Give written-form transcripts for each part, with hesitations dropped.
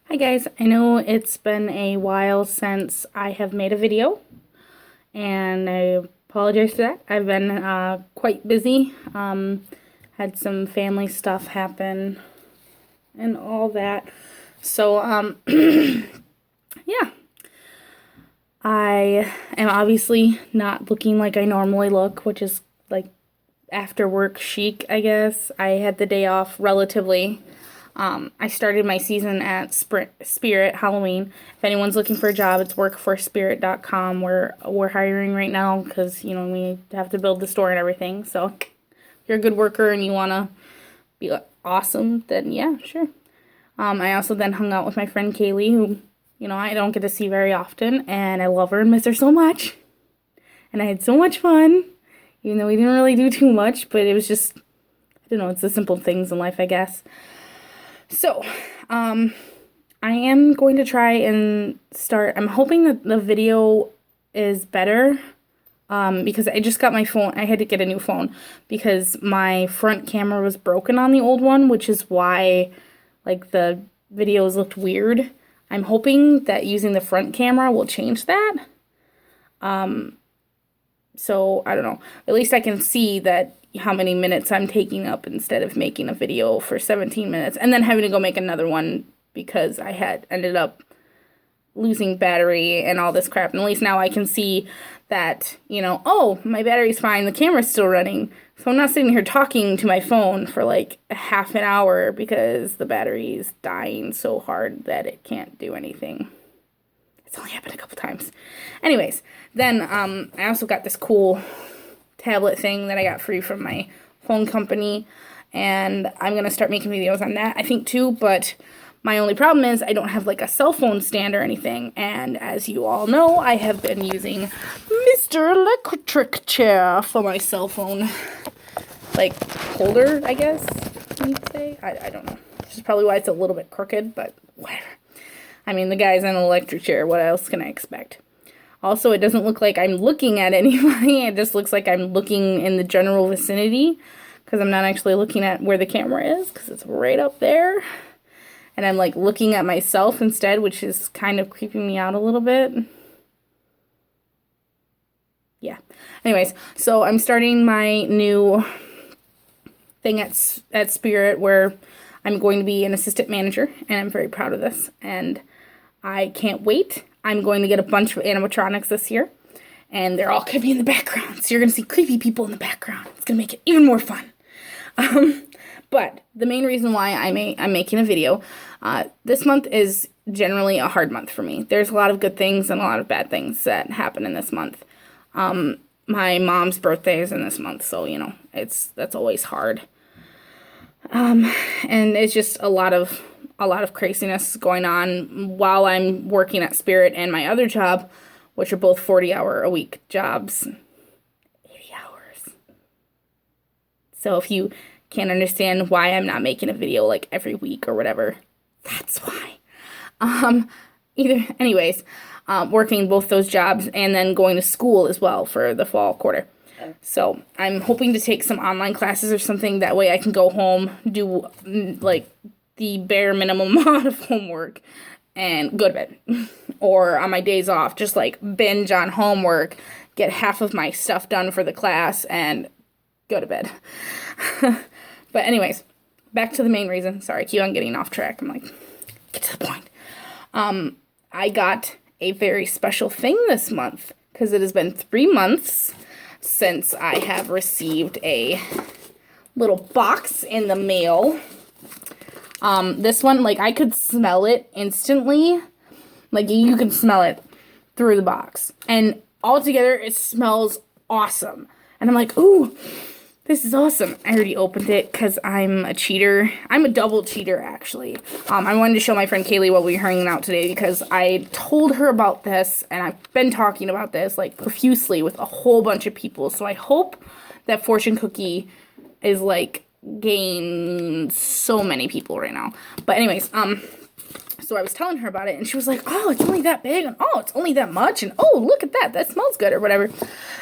Hi guys, I know it's been a while since I have made a video, and I apologize for that. I've been quite busy, had some family stuff happen and all that. So, yeah, I am obviously not looking like I normally look, which is like after work chic, I guess. I had the day off relatively. I started my season at Spirit Halloween. If anyone's looking for a job, it's workforspirit.com. We're hiring right now because, we have to build the store and everything. So if you're a good worker and you want to be awesome, then yeah, sure. I also then hung out with my friend Kaylee, who, I don't get to see very often, and I love her and miss her so much. And I had so much fun, even though we didn't really do too much, but it was just, I don't know, it's the simple things in life, I guess. So, I am going to try and start. I'm hoping that the video is better, because I just got my phone. I had to get a new phone because my front camera was broken on the old one, which is why, like, the videos looked weird. I'm hoping that using the front camera will change that. So, I don't know. At least I can see that how many minutes I'm taking up instead of making a video for 17 minutes and then having to go make another one because I had ended up losing battery and all this crap. And at least now I can see that, oh, my battery's fine, the camera's still running. So I'm not sitting here talking to my phone for like a half an hour because the battery's dying so hard that it can't do anything. It's only happened a couple times. Anyways, then I also got this cool tablet thing that I got free from my phone company, and I'm gonna start making videos on that, I think, too. But my only problem is I don't have like a cell phone stand or anything, and as you all know, I have been using Mr. Electric Chair for my cell phone, like, holder, I guess you'd say. I don't know, which is probably why it's a little bit crooked, but whatever. I mean, the guy's in an electric chair, what else can I expect? Also, it doesn't look like I'm looking at anybody. It just looks like I'm looking in the general vicinity because I'm not actually looking at where the camera is because it's right up there. And I'm like looking at myself instead, which is kind of creeping me out a little bit. Yeah. Anyways, so I'm starting my new thing at Spirit where I'm going to be an assistant manager, and I'm very proud of this. And I can't wait. I'm going to get a bunch of animatronics this year, and they're all going to be in the background, so you're going to see creepy people in the background. It's going to make it even more fun. But the main reason why I'm making a video, this month is generally a hard month for me. There's a lot of good things and a lot of bad things that happen in this month. My mom's birthday is in this month, so, that's always hard. And it's just a lot of craziness going on while I'm working at Spirit and my other job, which are both 40-hour-a-week jobs. 80 hours. So if you can't understand why I'm not making a video like every week or whatever, that's why. Working both those jobs and then going to school as well for the fall quarter. So I'm hoping to take some online classes or something. That way I can go home, do like the bare minimum amount of homework, and go to bed. Or on my days off, just like binge on homework, get half of my stuff done for the class, and go to bed. But anyways, back to the main reason. Sorry, I keep on getting off track. I'm like, get to the point. I got a very special thing this month because it has been 3 months since I have received a little box in the mail. This one, like, I could smell it instantly. Like, you can smell it through the box. And altogether, it smells awesome. And I'm like, ooh, this is awesome. I already opened it because I'm a cheater. I'm a double cheater, actually. I wanted to show my friend Kaylee while we were hanging out today because I told her about this, and I've been talking about this, like, profusely with a whole bunch of people. So I hope that Fortune Cookie is, like, gain so many people right now. But anyways, so I was telling her about it, and she was like, oh, it's only that big, and oh, it's only that much, and oh, look at that, that smells good, or whatever.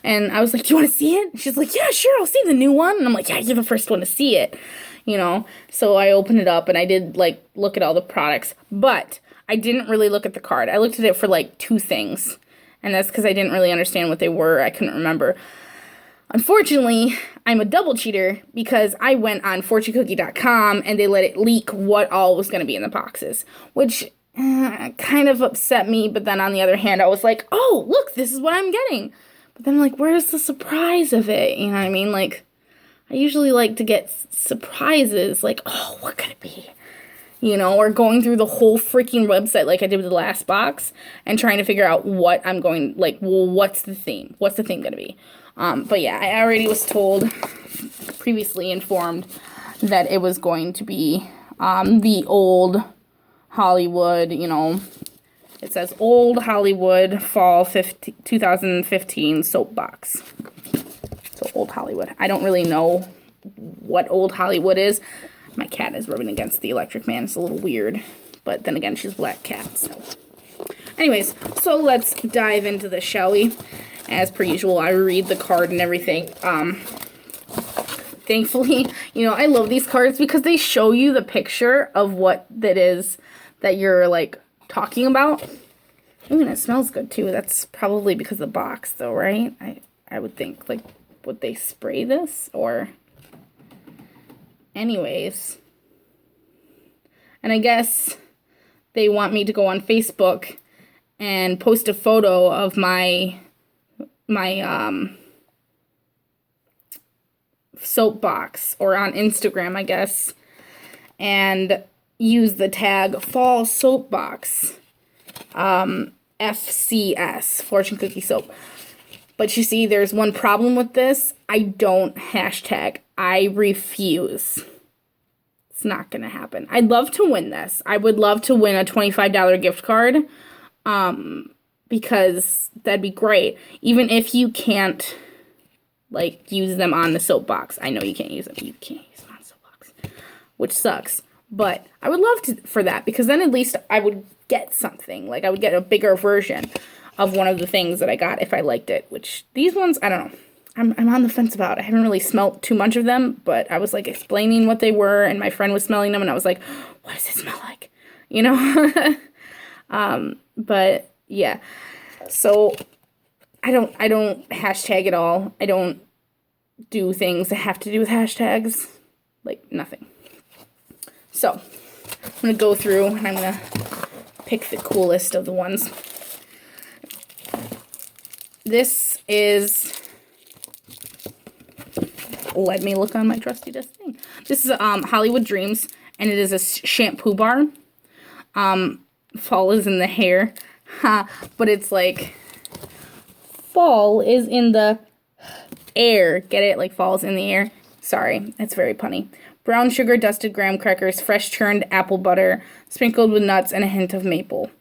And I was like, do you want to see it? And she's like, yeah, sure, I'll see the new one. And I'm like, yeah, you're the first one to see it. you know? So I opened it up and I did, like, look at all the products. But I didn't really look at the card. I looked at it for, like, 2 things. And that's because I didn't really understand what they were. I couldn't remember. Unfortunately, I'm a double cheater because I went on fortunecookie.com and they let it leak what all was going to be in the boxes, which kind of upset me. But then on the other hand, I was like, oh, look, this is what I'm getting. But then I'm like, where's the surprise of it? You know what I mean? Like, I usually like to get surprises, like, oh, what could it be? You know, or going through the whole freaking website like I did with the last box and trying to figure out what I'm going, like, well, what's the theme? What's the theme going to be? But yeah, I already was told, previously informed, that it was going to be the old Hollywood, you know, it says Old Hollywood Fall 2015 Soapbox. So Old Hollywood. I don't really know what Old Hollywood is. My cat is rubbing against the electric man. It's a little weird. But then again, she's a black cat. So. Anyways, so let's dive into this, shall we? As per usual, I read the card and everything. Thankfully, you know, I love these cards because they show you the picture of what that is that you're, like, talking about. Ooh, and it smells good, too. That's probably because of the box, though, right? I would think, like, would they spray this? Or... Anyways, and I guess they want me to go on Facebook and post a photo of my soapbox, or on Instagram, I guess, and use the tag Fall Soapbox, FCS, Fortune Cookie Soap. But you see, there's one problem with this. I don't hashtag. I refuse. It's not going to happen. I'd love to win this. I would love to win a $25 gift card. Because that'd be great. Even if you can't, like, use them on the soapbox. I know you can't use them. You can't use them on soapbox. Which sucks. But I would love to for that. Because then at least I would get something. Like, I would get a bigger version of one of the things that I got if I liked it. Which, these ones, I don't know. I'm on the fence about. I haven't really smelt too much of them, but I was, like, explaining what they were, and my friend was smelling them, and I was like, what does it smell like? You know? But, yeah. So, I don't hashtag at all. I don't do things that have to do with hashtags. Like, nothing. So, I'm going to go through, and I'm going to pick the coolest of the ones. This is... Let me look on my trusty desk thing. This is Hollywood Dreams, and it is a shampoo bar. Fall is in the hair. But it's like, fall is in the air. Get it? Like, fall's in the air. Sorry, it's very punny. Brown sugar, dusted graham crackers, fresh churned apple butter, sprinkled with nuts, and a hint of maple.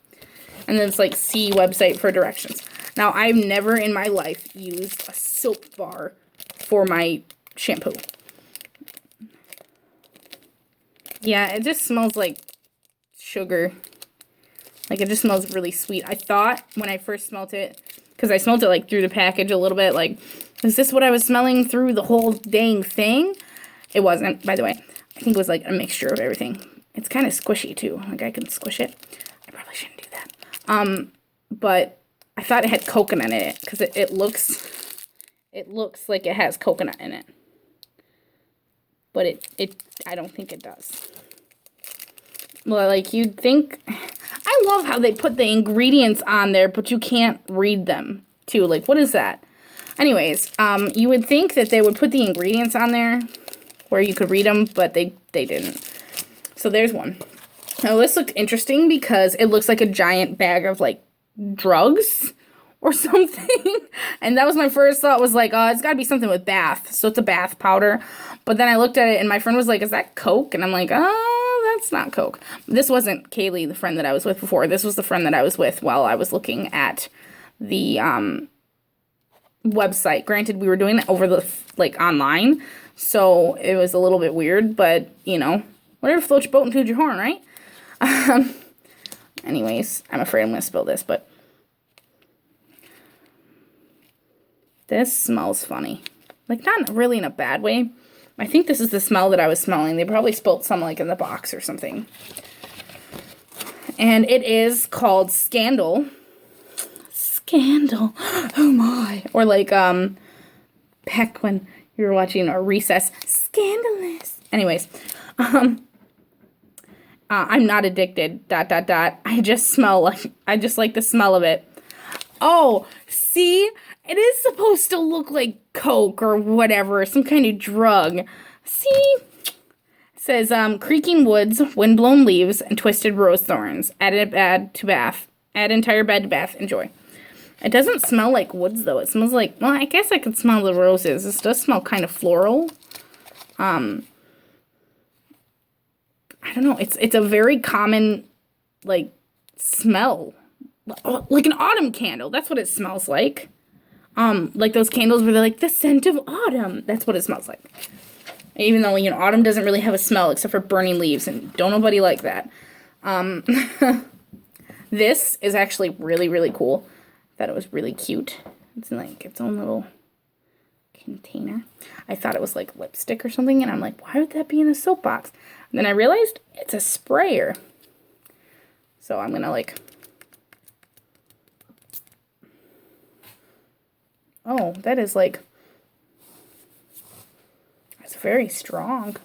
And then it's like, see website for directions. Now, I've never in my life used a soap bar for my shampoo. Yeah, it just smells like sugar. Like, it just smells really sweet. I thought when I first smelt it, because I smelt it, like, through the package a little bit, like, is this what I was smelling through the whole dang thing? It wasn't, by the way. I think it was, like, a mixture of everything. It's kind of squishy, too. Like, I can squish it. I probably shouldn't do that. But I thought it had coconut in it, because it looks like it has coconut in it. But I don't think it does. Well, like, you'd think... I love how they put the ingredients on there, but you can't read them, too. Like, what is that? Anyways, you would think that they would put the ingredients on there where you could read them, but they didn't. So there's one. Now, this looks interesting because it looks like a giant bag of, like, drugs or something. And that was my first thought, was like, oh, it's got to be something with bath. So it's a bath powder. But then I looked at it, and my friend was like, is that Coke? And I'm like, oh, that's not Coke. This wasn't Kaylee, the friend that I was with before. This was the friend that I was with while I was looking at the website. Granted, we were doing it over the, like, online. So it was a little bit weird, but, you know, whatever floats your boat and toot your horn, right? Anyways, I'm afraid I'm going to spill this, but this smells funny. Like, not really in a bad way. I think this is the smell that I was smelling. They probably spilt some like in the box or something. And it is called Scandal. Scandal. Oh my. Or like back when you were watching a Recess. Scandalous. Anyways. I'm not addicted. ... I just like the smell of it. Oh, see? It is supposed to look like Coke or whatever, some kind of drug. See? It says, creaking woods, windblown leaves, and twisted rose thorns. Add entire bed to bath. Enjoy. It doesn't smell like woods, though. It smells like, well, I guess I could smell the roses. This does smell kind of floral. I don't know. It's a very common, like, smell. Like an autumn candle. That's what it smells like. Like those candles where they're like, the scent of autumn. That's what it smells like. Even though, autumn doesn't really have a smell except for burning leaves, and don't nobody like that. This is actually really, really cool. I thought it was really cute. It's like its own little container. I thought it was like lipstick or something, and I'm like, why would that be in a soap box? And then I realized it's a sprayer. So I'm gonna like... Oh, that is like... It's very strong.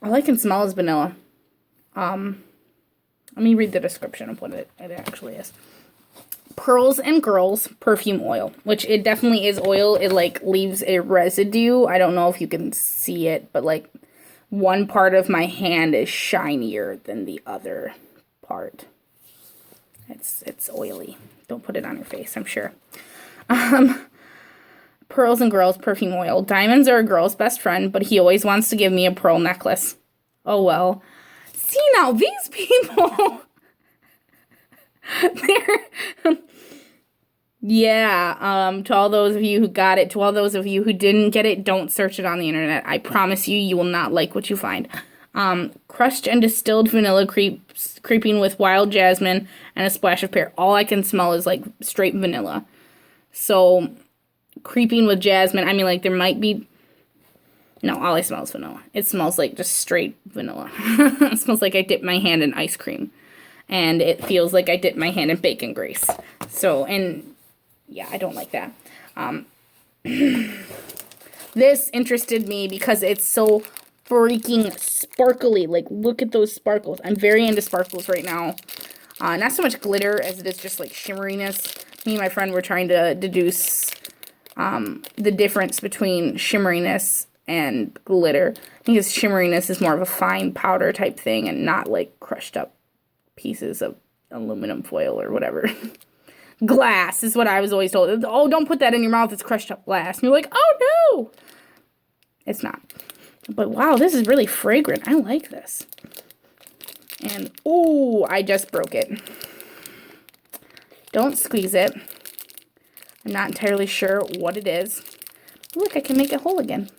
All I can smell is vanilla. Let me read the description of what it actually is. Pearls and Girls perfume oil, which it definitely is oil. It like leaves a residue. I don't know if you can see it, but like one part of my hand is shinier than the other part. It's oily. Don't put it on your face, I'm sure. Pearls and Girls perfume oil. Diamonds are a girl's best friend, but he always wants to give me a pearl necklace. Oh well. See now, these people... They're... Yeah, to all those of you who got it, to all those of you who didn't get it, don't search it on the internet. I promise you, you will not like what you find. Crushed and distilled vanilla creeping with wild jasmine and a splash of pear. All I can smell is like straight vanilla. So, creeping with jasmine, I mean like there might be... No, all I smell is vanilla. It smells like just straight vanilla. It smells like I dipped my hand in ice cream. And it feels like I dipped my hand in bacon grease. So, and yeah, I don't like that. This interested me because it's so freaking sparkly. Like, look at those sparkles. I'm very into sparkles right now. Not so much glitter as it is just like shimmeriness. Me and my friend were trying to deduce the difference between shimmeriness and glitter. Because shimmeriness is more of a fine powder type thing and not like crushed up pieces of aluminum foil or whatever. Glass is what I was always told. Oh, don't put that in your mouth. It's crushed up glass. And you're like, oh no! It's not. But wow, this is really fragrant. I like this. And, ooh, I just broke it. Don't squeeze it. I'm not entirely sure what it is. Look, I can make it whole again.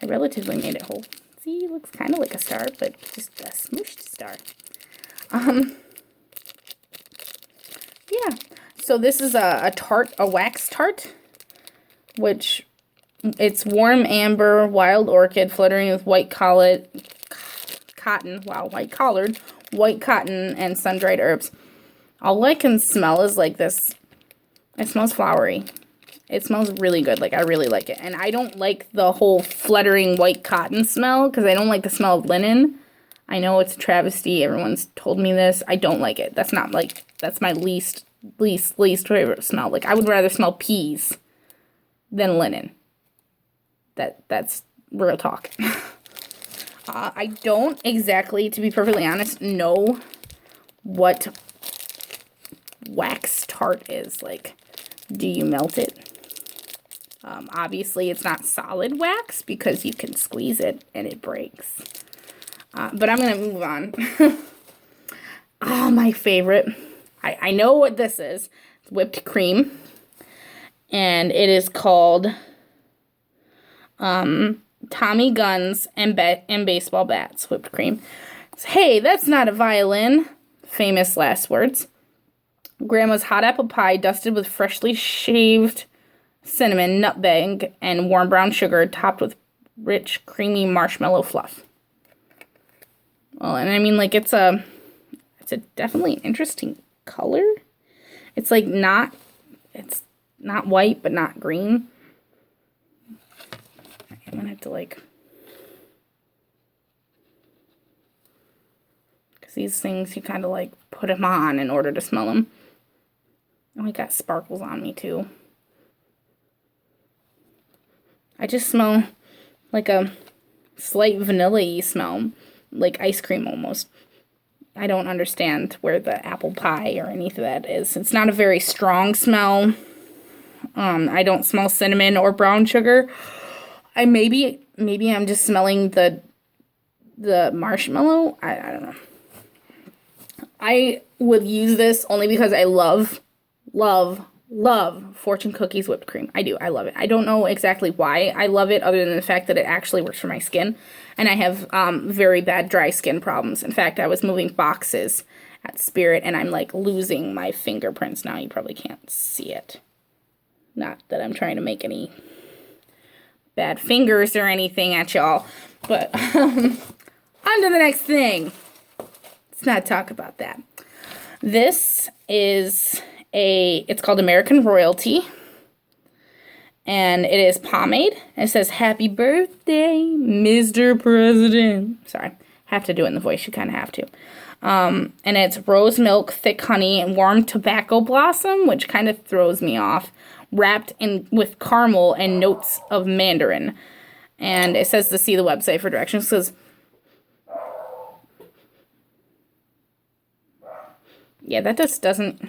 I relatively made it whole. See, it looks kind of like a star, but just a smooshed star. Yeah. So this is a tart, a wax tart, which it's warm amber, wild orchid, fluttering with white cotton, white cotton, and sun-dried herbs. All I can smell is like this. It smells flowery. It smells really good. Like, I really like it. And I don't like the whole fluttering white cotton smell because I don't like the smell of linen. I know it's a travesty. Everyone's told me this. I don't like it. That's not like, that's my least favorite smell. Like, I would rather smell peas than linen. That's real talk. I don't exactly, to be perfectly honest, know what wax tart is. Like, do you melt it? Obviously, it's not solid wax because you can squeeze it and it breaks. But I'm going to move on. Oh, my favorite. I know what this is. It's whipped cream. And it is called Tommy Guns and Baseball Bats whipped cream. Hey, that's not a violin. Famous last words. Grandma's hot apple pie dusted with freshly shaved cinnamon, nutmeg, and warm brown sugar topped with rich, creamy marshmallow fluff. Well, and I mean, like, it's a definitely interesting color. It's like it's not white, but not green. I'm gonna have to like, because these things you kind of like put them on in order to smell them. Oh, I got sparkles on me too. I just smell like a slight vanilla-y smell, like ice cream almost. I don't understand where the apple pie or any of that is. It's not a very strong smell. I don't smell cinnamon or brown sugar. Maybe I'm just smelling the marshmallow. I don't know. I would use this only because I love Fortune Cookies whipped cream. I do. I love it. I don't know exactly why I love it other than the fact that it actually works for my skin. And I have very bad dry skin problems. In fact, I was moving boxes at Spirit and I'm like losing my fingerprints now. You probably can't see it. Not that I'm trying to make any bad fingers or anything at y'all. But on to the next thing. Let's not talk about that. This is it's called American Royalty. And it is pomade. It says, "Happy birthday, Mr. President." Sorry, have to do it in the voice. You kind of have to. And it's rose milk, thick honey, and warm tobacco blossom, which kind of throws me off, wrapped in with caramel and notes of mandarin. And it says to see the website for directions. It says, yeah, that just doesn't...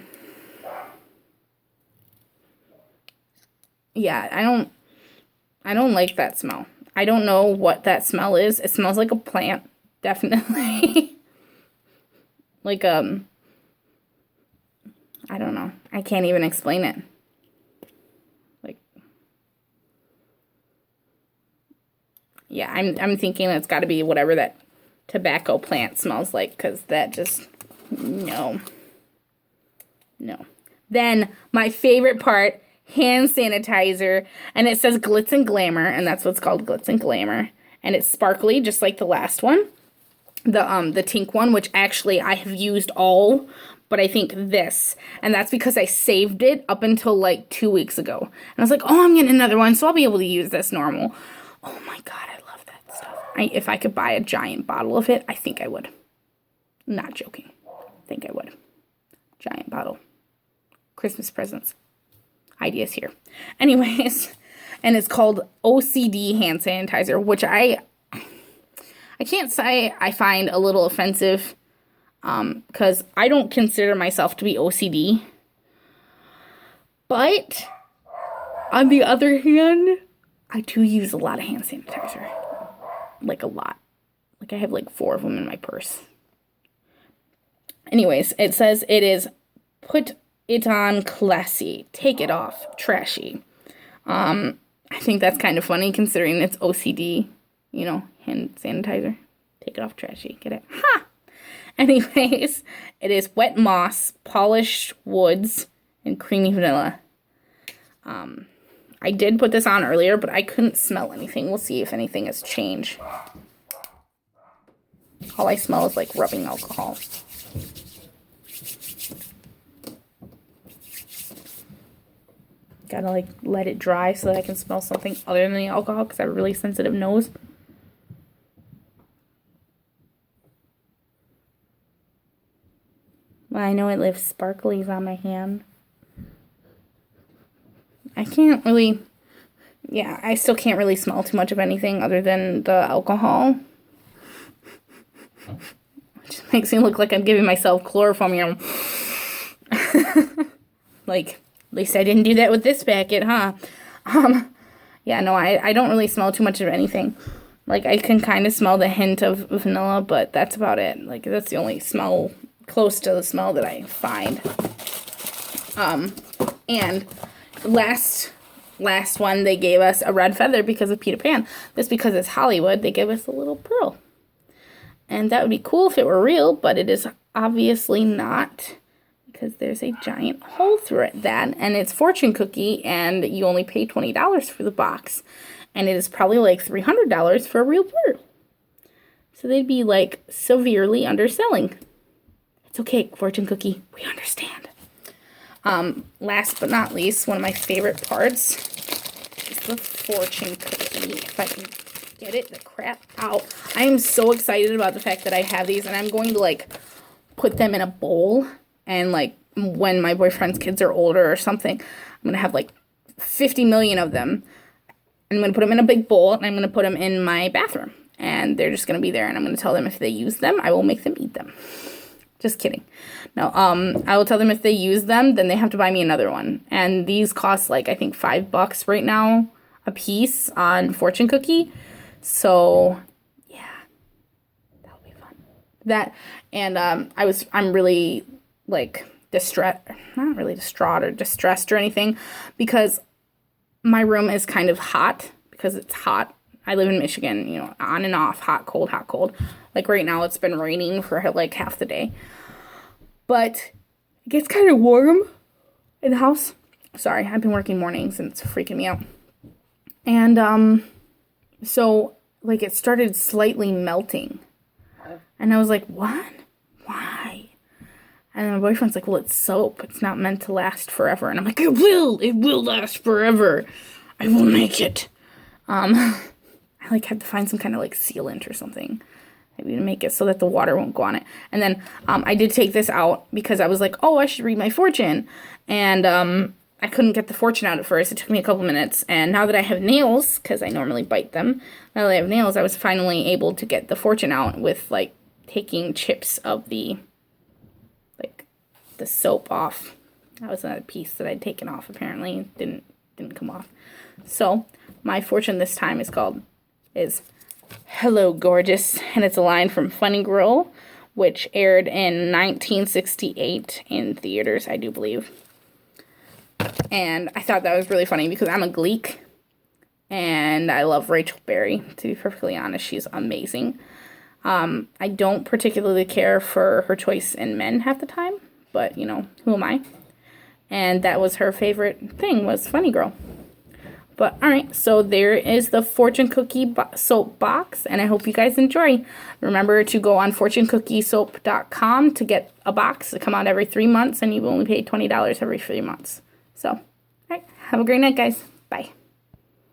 Yeah, I don't like that smell. I don't know what that smell is. It smells like a plant, definitely. Like, I don't know. I can't even explain it. Like, yeah, I'm thinking it's got to be whatever that tobacco plant smells like, because that just, no. Then, my favorite part, hand sanitizer, and it says Glitz and Glamour, and that's what's called, Glitz and Glamour, and it's sparkly, just like the last one, the Tink one, which actually I have used all, but I think this, and that's because I saved it up until like 2 weeks ago, and I was like, oh, I'm getting another one, so I'll be able to use this normal. Oh my god, I love that stuff. If I could buy a giant bottle of it, I think I would. Not joking. I think I would. Giant bottle. Christmas presents. Ideas here. Anyways, and it's called OCD hand sanitizer, which I can't say I find a little offensive, because I don't consider myself to be OCD. But on the other hand, I do use a lot of hand sanitizer. Like a lot. Like I have like 4 of them in my purse. Anyways, it says it is put it on classy, take it off trashy. I think that's kind of funny considering it's OCD, you know, hand sanitizer. Take it off trashy, get it? Ha! Anyways, it is wet moss, polished woods, and creamy vanilla. I did put this on earlier, but I couldn't smell anything. We'll see if anything has changed. All I smell is like rubbing alcohol. Gotta like let it dry so that I can smell something other than the alcohol because I have a really sensitive nose. Well, I know it leaves sparklies on my hand. I can't really, yeah, I still can't really smell too much of anything other than the alcohol. It just makes me look like I'm giving myself chloroform, you know. Like, at least I didn't do that with this packet, huh? Yeah, no, I don't really smell too much of anything. Like, I can kind of smell the hint of vanilla, but that's about it. Like, that's the only smell close to the smell that I find. And last one, they gave us a red feather because of Peter Pan. This because it's Hollywood, they gave us a little pearl. And that would be cool if it were real, but it is obviously not. because there's a giant hole through it. And it's fortune cookie, and you only pay $20 for the box. And it is probably like $300 for a real pair. So they'd be like severely underselling. It's okay, fortune cookie, we understand. Last but not least, one of my favorite parts is the fortune cookie. If I can get it the crap out. I am so excited about the fact that I have these, and I'm going to like put them in a bowl, and like when my boyfriend's kids are older or something, I'm going to have like 50 million of them. I'm going to put them in a big bowl, and I'm going to put them in my bathroom, and they're just going to be there, and I'm going to tell them if they use them, I will make them eat them. Just kidding. No, I will tell them if they use them, then they have to buy me another one. And these cost like, I think $5 right now a piece on Fortune Cookie. So, yeah, that'll be fun. That, and I'm really like not really distraught or distressed or anything, because my room is kind of hot because it's hot. I live in Michigan, you know, on and off, hot, cold, hot, cold. Like right now it's been raining for like half the day. But it gets kind of warm in the house. Sorry, I've been working mornings and it's freaking me out. And so like it started slightly melting. And I was like, what? Why? And then my boyfriend's like, well, it's soap. It's not meant to last forever. And I'm like, it will last forever. I will make it. I like had to find some kind of like sealant or something, maybe to make it so that the water won't go on it. And then I did take this out because I was like, oh, I should read my fortune. And I couldn't get the fortune out at first. It took me a couple minutes. And now that I have nails, because I normally bite them, now that I have nails, I was finally able to get the fortune out with like taking chips of the soap off. That was another piece that I'd taken off, apparently. It didn't come off. So my fortune this time is Hello Gorgeous, and it's a line from Funny Girl, which aired in 1968 in theaters, I do believe. And I thought that was really funny because I'm a Gleek, and I love Rachel Berry, to be perfectly honest. She's amazing. I don't particularly care for her choice in men half the time, but, you know, who am I? And that was her favorite thing, was Funny Girl. But, alright, so there is the Fortune Cookie soap box, and I hope you guys enjoy. Remember to go on fortunecookie.com to get a box to come out every 3 months, and you only pay $20 every 3 months. So, alright, have a great night, guys.